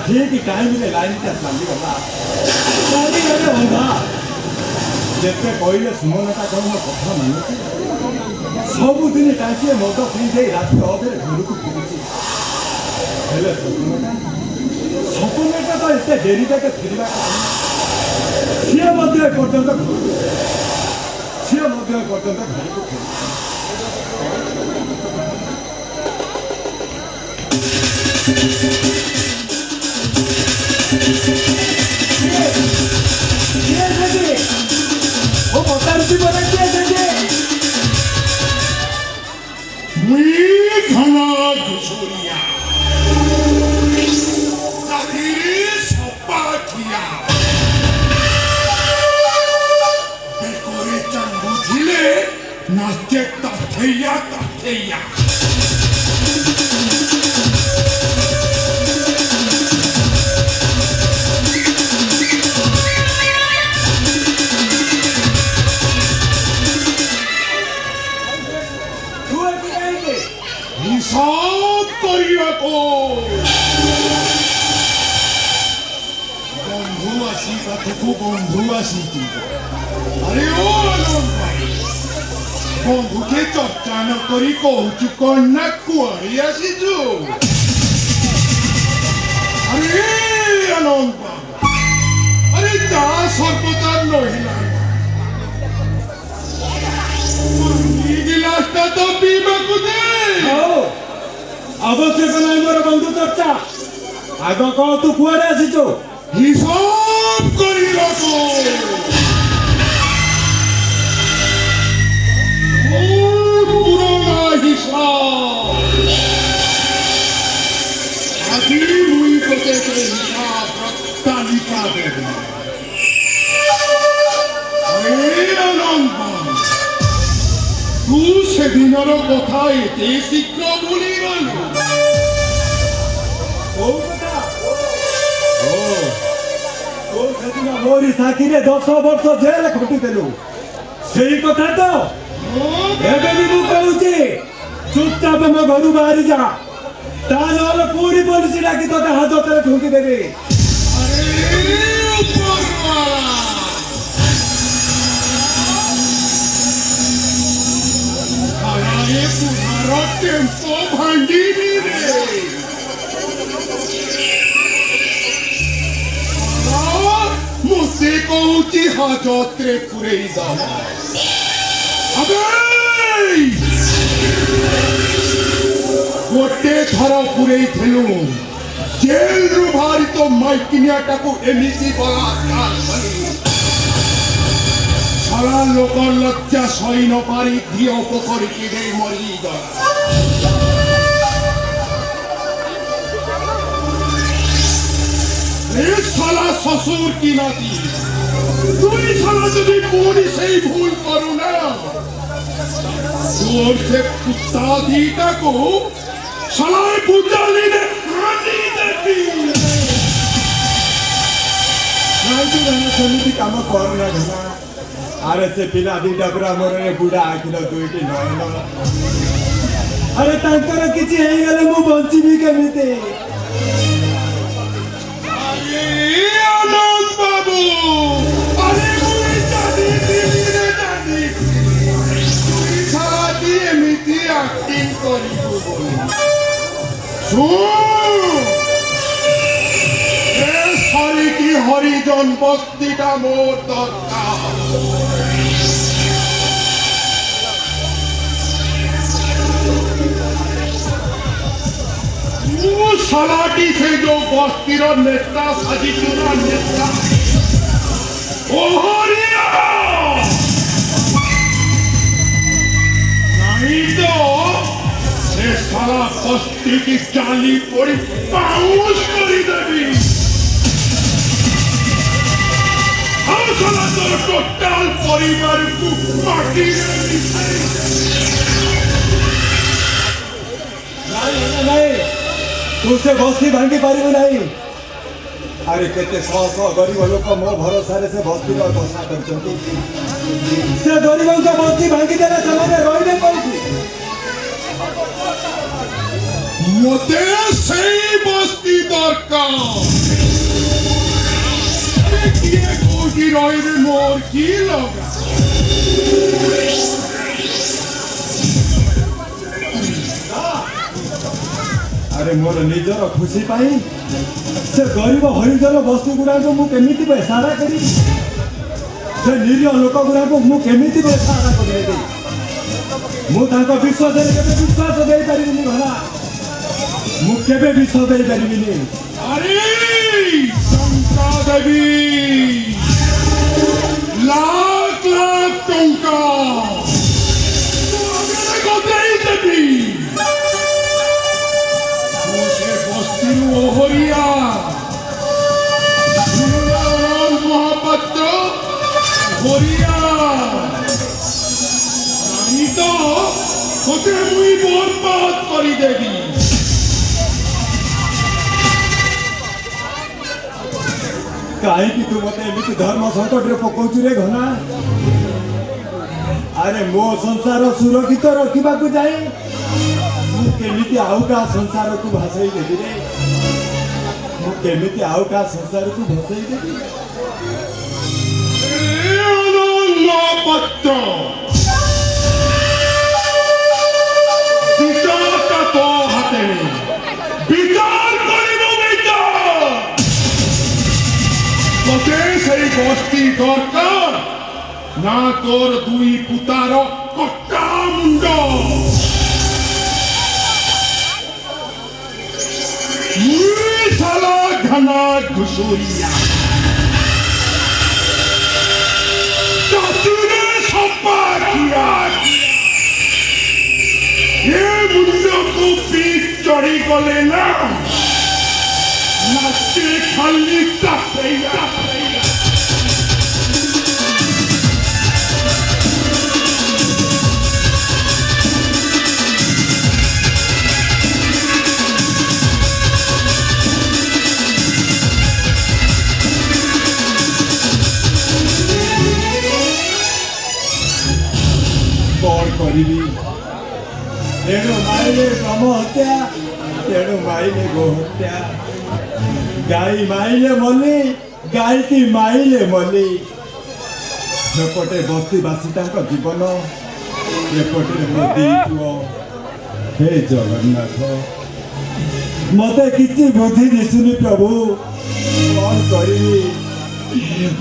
ଠିକ ଟାଇମରେ ଲାଇନଟା ଚାଲିଗଲା ଚାଲିଗଲେ ଅନ୍ଧାର। ଯେତେ କହିଲେ ସୁମନଟା କ'ଣ ମୋ କଥା ମାନୁଛି। ସବୁଦିନ ଟାଙ୍କିଏ ମଦ ପିଇ ଦେଇ ରାତି ଅଧରେ ଘରକୁ ଫେରୁଛି। ହେଲେ ସପନଟା ତ ଏତେ ଡେରି ଯାକେ ଫେରିବା କଥା ସିଏ ମଧ୍ୟ ଏପର୍ଯ୍ୟନ୍ତ ଘରକୁ ଫେରି ଓ ପଚାରୁଛି ବୋଲେ କିଏ ସେଠି ମୁଇଁ ଘନ ଘୁଷୁରିଆ ଚାକିରି ସପାଠିଆ ବେକରେ ଚାନ୍ଦୁ ଥିଲେ ନାଚେ ତାଥେଇଆ ତାଥେଇଆ হিসাব করিବାକୁ বন্ধু আসি পাଖକୁ বন্ধু আসিছি। আরে ও আনন্দ বন্ধুকে চর্চা ন କରି କହୁଛୁ କ'ଣ ନା କୁଆଡ଼େ ଆସିଛୁ। আরে আনন্দ আরে তা সর্বদা নহিলা গিলাসটা তো ପିଇବାକୁ ଦେ। ଆବଶ୍ୟକ ନାହିଁ ମୋର ବନ୍ଧୁ ଚର୍ଚ୍ଚା। ଆଗ କହ ତୁ କୁଆଡ଼େ ଆସିଛୁ। হিসাব করিବାକୁ পুরোনো হিসাব আଜି মুই তোকে হিসাব তালিকা দেব। আনন্দ তু সেদিনর কথা এতে শীঘ্র ভুলিগলু। କୋଉ କଥା? ତୁ ସେଦିନ ମୋରି ସାଥିରେ 10 ବର୍ଷ ଜେଲ ଖଟିଦେଲୁ ସେଇ କଥା ତ। ଏବେ ବି ମୁଁ କହୁଛି ଚୁପଚାପ ମୋ ଘରୁ ବାହାରି ଯା ତା ନହେଲେ ପୁଣି ପୋଲିସ ଡାକି ତୋତେ ହାଜତରେ ଠୁଙ୍କି ଦେବି। টেম্পো ভাঙিনি রে মতে কହୁଛି ହାଜତରେ ପୁରେଇ ଦବ। ଗୋଟେ ଥର ପୁରେଇଥିଲୁ जेल रु बाहरी तो माइकिनिया टाकू एमिति बलात्कार करी सारा लोकर लज्जा सही न पारी धियो पोखरी की दे मरी गला ए साला ससुर की नाती তুই সারা যদি মরি সেই ভুল করো না তোর সে কুত্তা দিটা কো সালায় বুঝালি রে হানি দেখি ନାଇଁ ତୁ ମାନେ ସେମିତି କାମ କରନା ଘନା ଆରେ ସେ ପିଲା ଦିଟା ପୁରା ମୋର ବୁଢା ଆଖିର ଦୁଇଟି ନୟନ ଆରେ ତାଙ୍କର କିଛି ହେଇଗଲେ ମୁଁ ବଞ୍ଚିବି କେମିତି আনন্দ বাবু আরে মুই জানি দিলে জানি তুই সারা দিয়ে মিটি অ্যাক্টিং করিব বলি সরি কি হরিজন বস্তিটা মোর দরকার সালাটি से जो बस्तीर नेता साजिचुना नेता ओहरिया नहीं तो से साला बस्ती की चाली पड़ी पाउस करी देवी हम साला तो टोटल परिवार को माटी रे मिसाई ନାଇଁ ତୁ ସେ ବସ୍ତି ଭାଙ୍ଗି ପାରିବୁ ନାହିଁ ଆରେ କେତେ ଶହ ଶହ ଗରିବ ଲୋକ ମୋ ଭରସାରେ ସେ ବସ୍ତିର ବସା କରିଛନ୍ତି ସେ ଗରିବଙ୍କ ବସ୍ତି ଭାଙ୍ଗିଦେଲେ ସେମାନେ ରହିବେ କୋଉଠି মতে সেই বস্তি দরকার কিয়ে কোটি রইবে মোর কি লগা আরে মোর নিজର ଖୁସି ପାଇଁ ସେ ଗରିବ ହରିଜନ ବସ୍ତି ଗୁଡ଼ାକୁ ମୁଁ କେମିତି ବେସାରା କରିବି ସେ ନିରୀହ ଲୋକ ଗୁଡ଼ାକୁ ମୁଁ କେମିତି ବେସାରା କରିବି ମୁଁ ତାଙ୍କ ବିଶ୍ୱାସରେ କେବେ ବିଶ୍ୱାସ ଦେଇପାରିବିନି ଭଲା ମୁଁ କେବେ ବିଶ୍ୱାସ ଦେଇପାରିବିନି আরে টঙ্কা দেবী লাখ লাখ টঙ্কা তোমাকে কোথায় দেবী সে বস্তির ওহরিয়া মহাপাত্র হরিয়া আমি তো ওকে মুই বরবাদ করি দেবী କାହିଁକି ତୁ ମତେ ଏମିତି ଧର୍ମ ସଙ୍କଟରେ ପକଉଛୁ ରେ ଘନା ଆରେ ମୋ ସଂସାର ସୁରକ୍ଷିତ ରଖିବାକୁ ଯାଇ ମୁଁ କେମିତି ଆଉ କାହା ସଂସାରକୁ ଭାସେଇ ଦେବି ରେ ମୁଁ କେମିତି ଆଉ କାହା ସଂସାରକୁ ଭସେଇ ଦେବି মহাপাত্র বিচারটা তো হাতে নেই বিচার করিব বিচার তোকে সেই বস্তি দরকার না তোর দুই পুতার কটা মুন্ড শালা ঘনা ঘুষুরিয়া চাতুরে সপাখিয়া এ মুন্ডকু পিঠ চড়ি গলে না নাচে খালি চাপেইয়া କଣ କରିବି ତେଣୁ ମାଇଲେ ତମ ହତ୍ୟା ତେଣୁ ମାଇଲେ ଗୋ ହତ୍ୟା ଗାଈ ମାଇଲେ ମଲି ଗାଈକି ମାଇଲେ ମଲି ସେପଟେ ବସ୍ତିବାସୀ ତାଙ୍କ ଜୀବନ ଏପଟେ ମୋଦି ପୁଅ ହେ ଜଗନ୍ନାଥ ମତେ କିଛି ବୁଦ୍ଧି ଦିଶୁନି ପ୍ରଭୁ କଣ କରିବି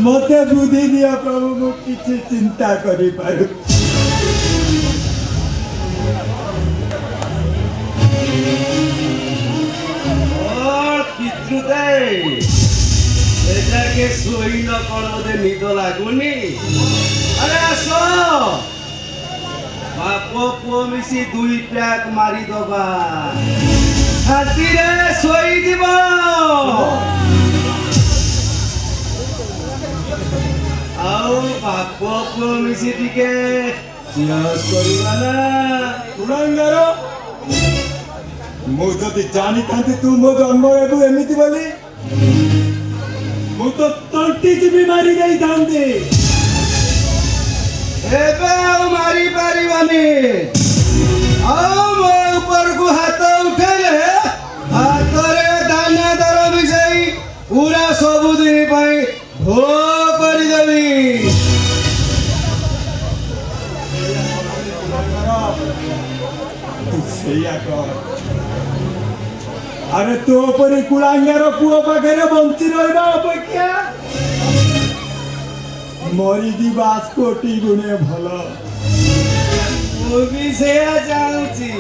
ମତେ ବୁଦ୍ଧି ଦିଅ ପ୍ରଭୁ ମୁଁ କିଛି ଚିନ୍ତା କରିପାରୁ ଟିକେ ଶୋଇଲ କଣ ବୋଧେ ନିଦ ଲାଗୁନି? ଆରେ ଆସ ବାପ ପୁଅ ମିଶି 2 ପ୍ୟାକ୍ ମାରିଦବା, ଶାନ୍ତିରେ ଶୋଇଯିବ। ଆଉ ବାପ ପୁଅ ମିଶି ଟିକେ ଚିୟର୍ସ କରିବା ନା? କୁଳାଙ୍ଗର, ମୁଁ ଯଦି ଜାଣିଥାନ୍ତି ତୁ ମୋ ଜନ୍ମ ହେବୁ ଏମିତି ବୋଲି, ମୁଁ ତ ତଣ୍ଟି ଚିପି ମାରି ଯାଇଥାନ୍ତି। ଏବେ ଆଉ ମାରି ପାରିବାନି। ଆଉ ମୋ ଉପରକୁ ହାତ ଉଠେଇଲେ ହାତରେ ଦାନାଦାର ମିଶାଇ ପୁରା ସବୁଦିନ ପାଇଁ ଭୋ କରିଦେବି। ତୁ ସେଇଆ କର। ଆରେ ତୋ ପରି କୁଳାଙ୍ଗର ପୁଅ ପାଖରେ ବଞ୍ଚି ରହିବା ଅପେକ୍ଷା ମରିଯିବା କୋଟି ଗୁଣେ ଭଲ। ମୁଁ ବି ସେଇଆ ଚାହୁଁଛି।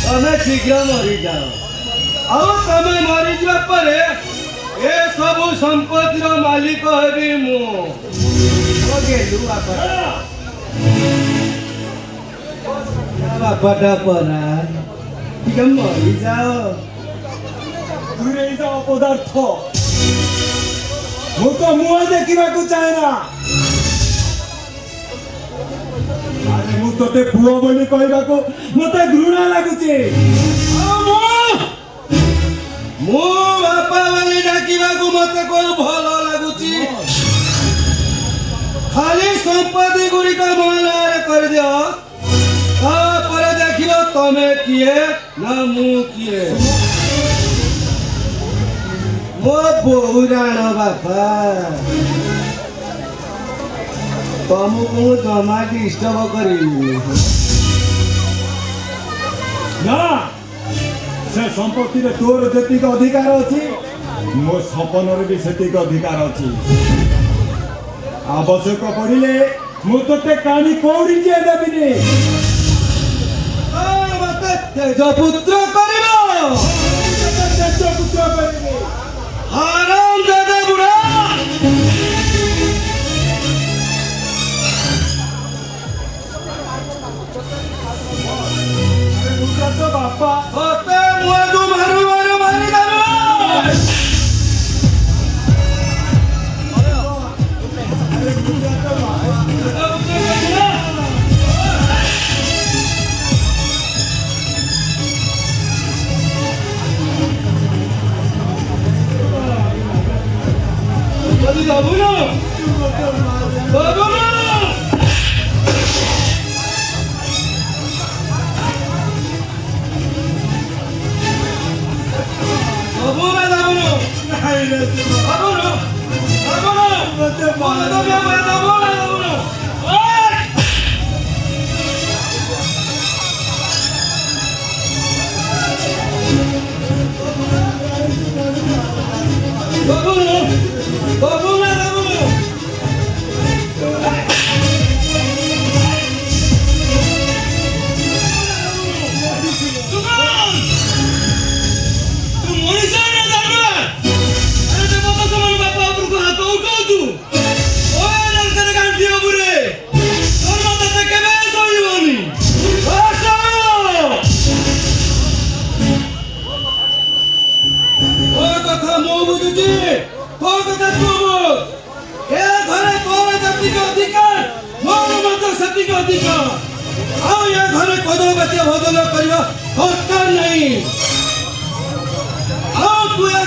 ତମେ ଶୀଘ୍ର ମରିଯାଅ, ଆଉ ତମେ ମରିଯିବା ପରେ ଏ ସବୁ ସମ୍ପତ୍ତିର ମାଲିକ ହେବି ମୁଁ। ଗେଲୁ ବାପାଟା ପରା, ଟିକେ ମରିଯାଅ। ଦୂରେଇ ଯାଅ ଅପଦାର୍ଥ, ମୁଁ ତ ମୁହଁ ଦେଖିବାକୁ ଚାହେଁନା। ଆରେ ମୁଁ ତୋତେ ପୁଅ ବୋଲି କହିବାକୁ ମତେ ଘୃଣା ଲାଗୁଛି। ମୁଁ ବାପା ବୋଲି ଡାକିବାକୁ ମତେ କୋଉ ଭଲ ଲାଗୁଛି। ଖାଲି ସମ୍ପତ୍ତି ଗୁଡ଼ିକ ମୋ ନାଁରେ କରିଦିଅ, ତାପରେ ଦେଖିବ ତମେ କିଏ ନା ମୁଁ କିଏ। ମୋ ବୋହୁ ରାଣ ବାପା, ତମକୁ ମୁଁ ଜମା ଡିଷ୍ଟର୍ବ କରିବି ନା, ସେ ସମ୍ପତ୍ତିରେ ତୋର ଯେତିକି ଅଧିକାର ଅଛି ମୋ ସପନରେ ବି ସେତିକି ଅଧିକାର ଅଛି। ଆବଶ୍ୟକ ପଡ଼ିଲେ ମୁଁ ତୋତେ କାଣି କଉଡ଼ି ଯିଏ ଦେବିନି। ମତେ ତେଜପୁତ୍ର କରିବ, ତେଜପୁତ୍ର କରିବି। ହରାମ ଦାଦା ବୁଢ଼ା। ବାପା ମତେ ମୁହଁକୁ ମାରୁ ମାରୁ ମାରିଦେବ।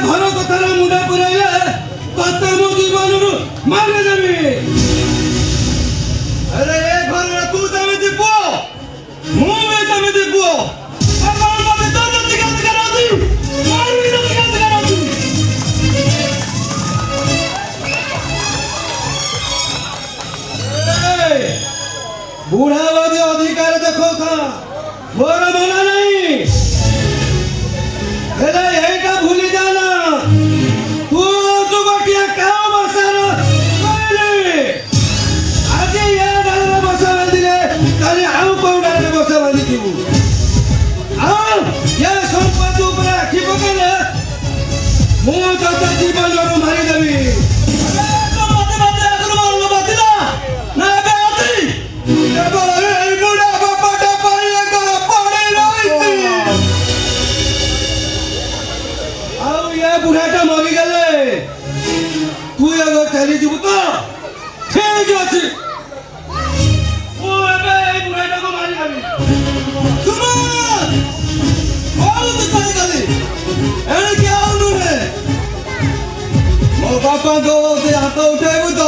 घर कथा मुंडा पुराइले तते मो जीवन मारे देबी। अरे ए घर तू जमिति पुओ मु भी जमिति पुओ अपन मते तो जति गत कराती मार भी जति गत कराती। बुढ़ावादी अधिकार देखो था मोर मना नहीं हेले एटा भूली जाना तू तो गोटिया काओ बसार कहले आज ये डाल बसा बांधिले काली आउ को डाल बसा बांधि दिबु ଜୀବନକୁ ମାରିଦେବି। ମତେ ମତେ ଆଗରୁ ମାରୁନ ବାତିଲା ନା ଏବେ ଅଛି କେବଳ ଏଇ ବୁଢା ବାପାଟା ପାଇଁ ଏକ ପଡି ରହିଛି। ଆଉ ଏ ବୁଢାଟା ମରିଗଲେ ତୁ ଏବେ ଚାଲିଯିବୁ ତ? ଠିକ ଅଛି, ମୁଁ ଏବେ ଏଇ ବୁଢାଟାକୁ ମାରିଦେବି। ଏଣିକି ଆଉ ନୁହେଁ, ମୋ ବାପାଙ୍କ ସେ ହାତ ଉଠେଇବୁ ତ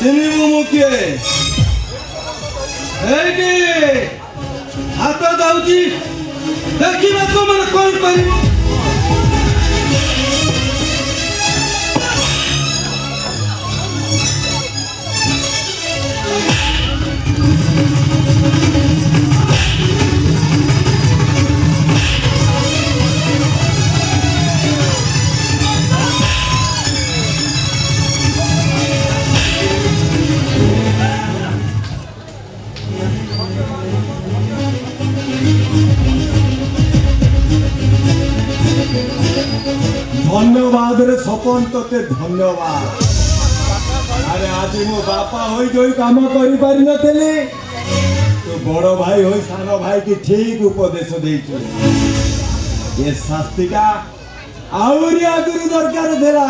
ଚିହ୍ନିବୁ ମୁଁ କିଏ। ଏଇଠି ହାତ ଦଉଛି, ଦେଖିବାକୁ ମାନେ କଣ କରିବୁ। धन्यवाद रे सपन तोते धन्यवाद। अरे आज मो बापा होई जोई काम करि पारि नथले तो बड़ भाई होई सानो भाई की ठीक उपदेश देइछु। ये शास्त्रिका आउरी आगुरी दरकार देला।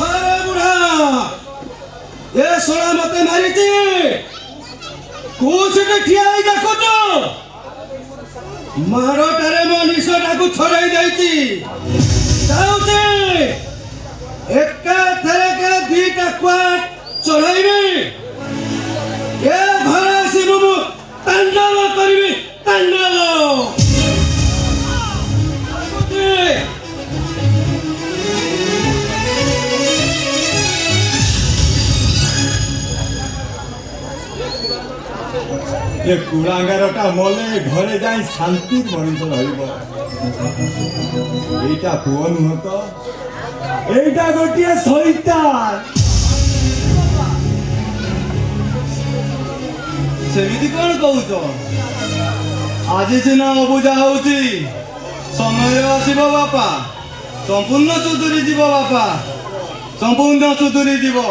अरे बुढ़ा ये सोला मते मारिती कोसे ठिया होई देखो मारोटारे मो निशटाकू छड़ाई देइची। जाउचे एका थरके दीटा क्वाट चढ़ाइबी ए घर आसिबु मु तांडव करबी तांडव। ये कुड़ांगारटा मले घरे जाई शांति मनीष रहिबो। एटा पुओ नुह तो एटा गोटिए शैतान। सेमिति कोन कहउछ? आज सिना अबुझा होउची, समय आसीबो बापा, संपूर्ण सुधुरी जीवो बापा, संपूर्ण सुधुरी जीवो।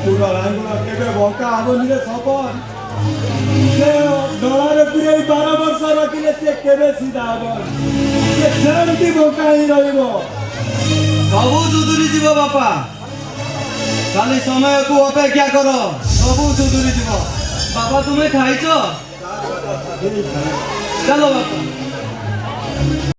कुड़ा लांगुला केबे बंका हबनी रे सपन। से डलारे पुरे 12 वर्ष रखिले से केबे सीधा हबन। से सेमती बंका ही रहिबो। सबू सुधुरी जीवो बापा, खाली समय को अपेक्षा करो, सबू सुधुरी जीवो। बापा तुम्हें खाइछ? चलो बापा।